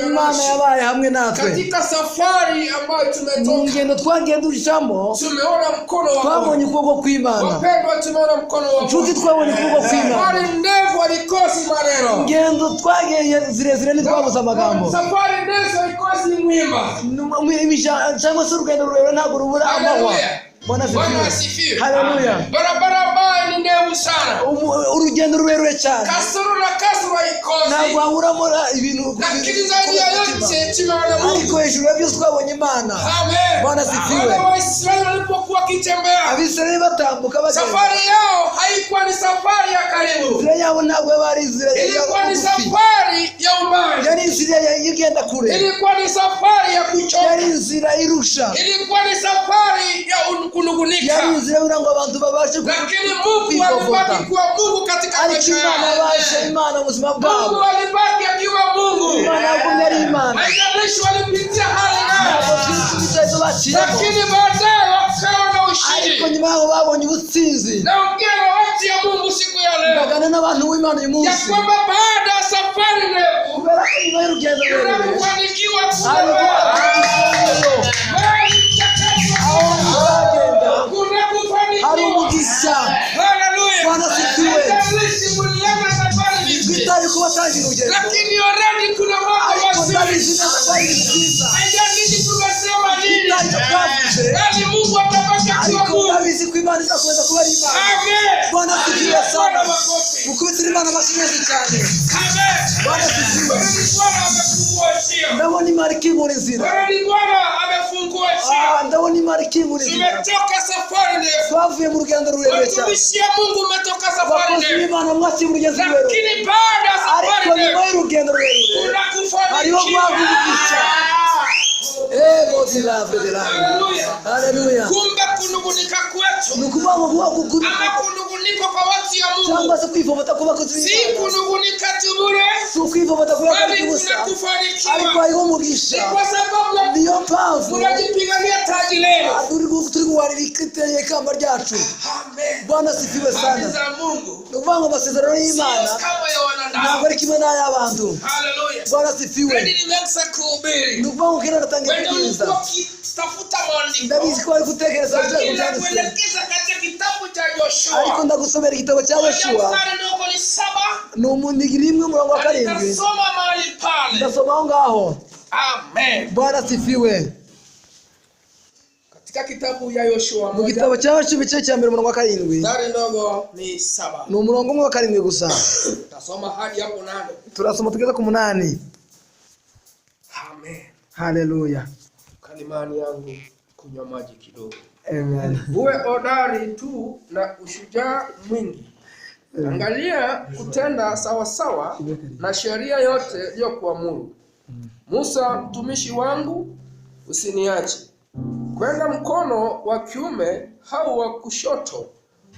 Imana yabaye hamwe natwe katika safari ambayo tumetoka. Ngendo twagendujamo Tumeona mkono wa Mungu. Twabonye ukuboko kw'Imana. Wapendwa, tumeona mkono wa Mungu. Nshuti, twabonye ukuboko kw'Imana. Safari ndefu alikosi maneno. Ngendo twageye zirezire ntitwabuze amagambo. Safari ndefu alikosi mwimba. Cyangwa se urugendo rurerure ntabwo rubura amahwa. Bwana asifiwe. Haleluya. Barabara ni ndefu sana. Urugendo rurerure cyane. Kasoro na kasoro ikosi. Ntabwo waburamo ibintu. Lakini zaidi ya yote tumeona Mungu. Ariko hejuru ya byose twabonye Imana. Amen. Bwana asifiwe. Waisraeli walipokuwa kitembea, Abisraeli batambuka bagenda. Safari yao haikuwa ni safari ya karibu. Inzira yabo ntabwo bari inzira ya ilikuwa ni safari ya umbali. Yari inzira yigenda kure. Ilikuwa ni safari ya kuchoka. Yari inzira irusha. Ilikuwa ni safari ya kunugunika. Yari inzira ngo abantu babashe lakini Mungu alibaki kuwa Mungu katika maisha yao. Imana ubuzima bwabo. Mungu alibaki akiwa Mungu. Imana yagumye Imana. Haijalishi walipitia hali gani. Lakini baadaye wakawa na ushindi. Ariko nyuma yao babonye ubutsinzi. Naongea na watu ya Mungu siku ya leo. Bagana n'abantu w'Imana uyu munsi. Ya kwamba baada ya safari ndefu, kubera ko nyuma y'urugendo rurerure, kufanikiwa hari umugisha. Haleluya. Bwana asifiwe. Bitari kuba tangira urugendo. Lakini already kuna mambo mazuri. Haijalishi tunasema nini. Bali Mungu atabaki kuwa Mungu. Ndabizi ko Imana izakomeza kuba Imana. Amen. Bwana asifiwe sana. Mukubitira Imana amashimwe cyane. Amen. Bwana asifiwe. Bwana amefungua njia. Ndabona Imana ikingura inzira. Bwana amefungua njia. Ndabona Imana ikingura inzira. Tumetoka safari ndefu. Twavuye mu rugendo rurerure cyane. Watumishi wa Mungu umetoka safari ndefu. Imana mwasi mu rugendo rurerure. Lakini baada ya safari ndefu, nyuma y'urugendo rurerure, unakufanikiwa. hariho guhaguruka. Haleluya. Kumbe kunugunika kwetu. Nukuvuga ngo ama kunugunika kwa watu ya Mungu. Cyangwa se kwivovota kuba ko si kunugunika tubure. Si kwivovota kuba ko tubusa. Ariko hariho umugisha. Kwa sababu niyo mpamvu unajipigania taji leo. Turi guharirika iteye kamba ryacu. Amen. Bwana asifiwe sana. Nukuvuga ngo amasezerano y'Imana ntabwo ari kimwe n'ay'abantu. Haleluya. Bwana asifiwe. Nukuvuga ngo kera natangiye kubiza. Tafuta maandiko. Ndabizi ko ari gutekereza kuelekeza katika kitabu cha Yoshua. Ariko ndagusomera igitabo cya Yoshua. Ni umundigiri imwe murongo wa 7. Ndasoma mahali pale. Ndasoma aho ngaho. Amen. Bwana asifiwe. Katika kitabu ya Yoshua. Mu gitabo cya Yoshua ibice cya 1 murongo wa 7. Dari ndogo ni 7. Ni umurongo umwe wa 7 gusa. Tasoma hadi hapo 8. Turasoma tugeza ku 8. Amen. Haleluya. Kalimani yangu kunywa maji kidogo. Amen. Uwe hodari tu na ushujaa mwingi. Angalia kutenda sawa sawa na sheria yote iliyokuamuru. Musa mtumishi wangu, usiniache kwenda mkono wa kiume au wa kushoto,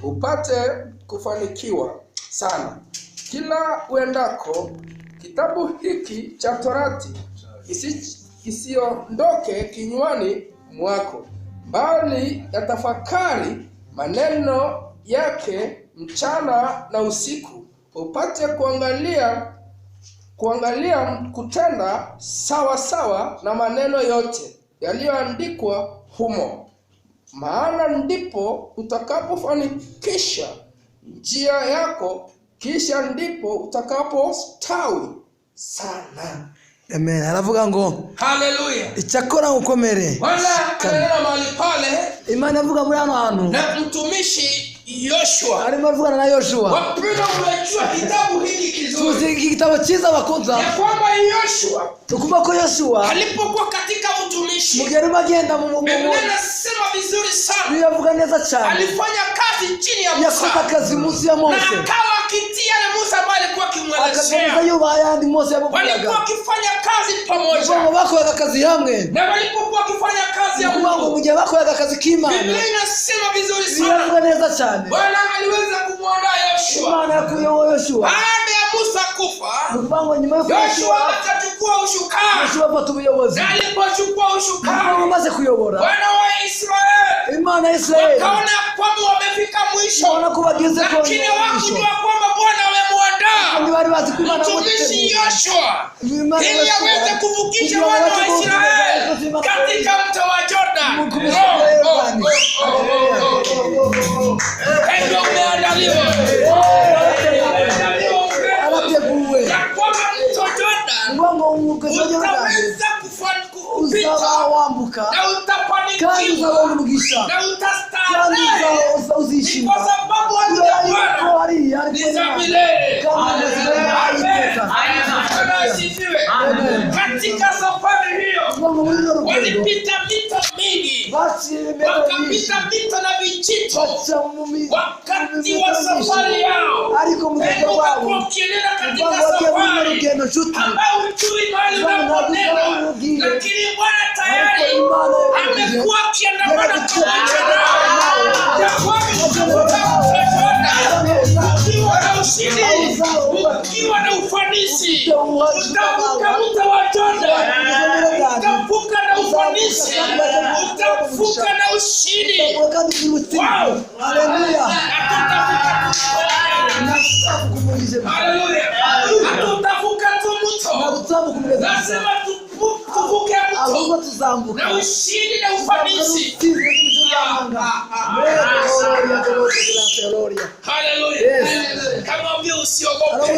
upate kufanikiwa sana kila uendako. Kitabu hiki cha Torati isiondoke kinywani mwako, bali yatafakari maneno yake mchana na usiku, upate kuangalia kutenda sawa sawa na maneno yote yaliyoandikwa humo, maana ndipo utakapofanikisha njia yako, kisha ndipo utakapostawi sana. Amen. Anavuga ngo haleluya. Icyakora ukomere. Bwana kanena mahali pale. Imana avuga muri hano hantu. Na mtumishi Yoshua. Arimo avugana na Yoshua. Wapenda unajua kitabu hiki kizuri. Tuzi kitabu cyiza bakonza. Ya kwamba Yoshua. Tukumva ko Yoshua alipokuwa katika utumishi. Mugeruma agenda mu Biblia inasema vizuri sana. Yavuga neza cyane. Alifanya kazi chini ya Musa. Yakora kazi Musa ya Mose. Na akawa akitia na Musa bali alikuwa kimwelezea. Akaza yuba yandi Mose yavugaga. Walikuwa wakifanya kazi pamoja. Wao bakoraga kazi hamwe. Na walipokuwa wakifanya kazi ya Mungu. Wao mmoja bakoraga kazi kimana. Biblia inasema vizuri sana. Yavuga neza cyane. Bwana aliweza kumwandaa Yoshua. Bwana kuyo Yoshua. Baada ya Musa kufa, Yoshua akachukua alipochukua ushukani, na alipochukua ushukani, Bwana wa Israeli, Imana ya Israeli, wakaona kwamba wamefika mwisho, lakini hawakujua kwamba Bwana amemuandaa mtumishi Yoshua ili aweze kuvukisha wana wa Israeli katika mto wa Jordan. Ndio umeandaliwa ya kwamba mto Jordan utaweza kupita na utafanikiwa na utastarehe, kwa sababu Bwana ni za milele. Katika safari hiyo walipita mito mingi, wakapita mito na vijito wakati wa safari yao. Ukakuwa ukiendelea katika safari ambayo hujui mahali unapoenda, lakini Bwana tayari amekuwa akiandamana pamoja nao, ya kwamba ukiwa na ushindi, ukiwa na ufanisi, utavuka mto wa Jordan, utavuka na ufanisi, utavuka na ushindi. Haleluya. Hatutavuka tu mto, lazima tuvuke mto na ushindi na ufanisi. Haleluya. Kama vile usiogope,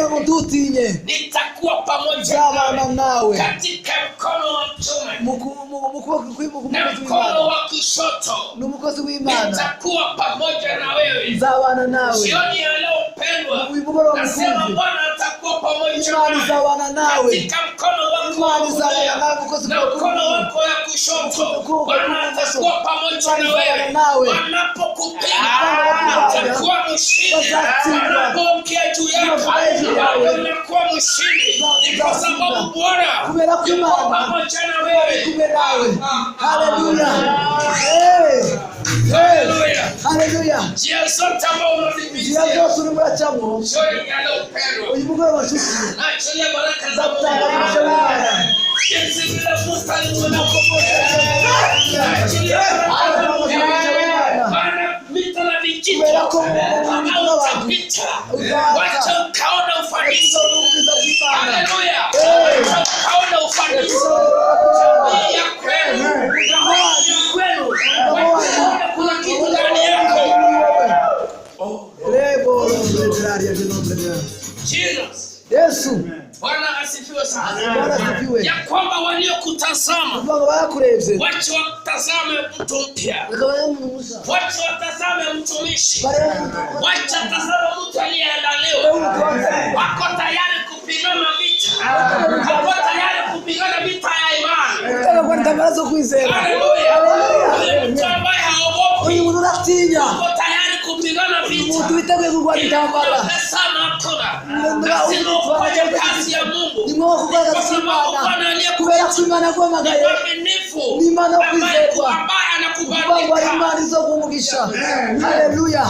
nitakuwa pamoja nawe katika mkono wa kuume na mkono wa kushoto, nitakuwa pamoja na wewe. Jioni ya leo mpendwa, nasema Bwana atakuwa pamoja nawe katika mkono wako wa kuume na mkono wako wa kushoto. Bwana atakuwa pamoja na wewe wanapokupenda, utakuwa mshindi. Wanapoongea juu yako, unakuwa mshindi, ni kwa sababu Bwana yuko pamoja na wewe. Haleluya. Haleluya. Njia zote ambazo unazipitia, unamwachamo jioni ya leo mpendwa, uyibugara mashuki achilia baraka za Mungu. Jinsi vile Musa alivyokupotea, achilia baraka za Mungu. Bwana mito na vijito ambao utapita, wacha ukaona ufanisi. Haleluya. Wacha ukaona ufanisi ya kwenu, kuna kitu ndani yako. Jesus. Yesu. Bwana asifiwe sana. Bwana asifiwe. Ya kwamba waliokutazama wacha watazame mtu mpya, wacha watazame mtumishi, wacha tazama mtu aliyeandaliwa. Wako tayari kupigana vita, wako tayari kupigana vita ya imani. Haleluya. Mtu ambaye haogopi, wako tayari kupigana vita. Sana hakuna. Lazima ufanye kazi ya Mungu, kwa sababu Bwana aliyekuita ni mwaminifu, ambaye anakubalika. Haleluya.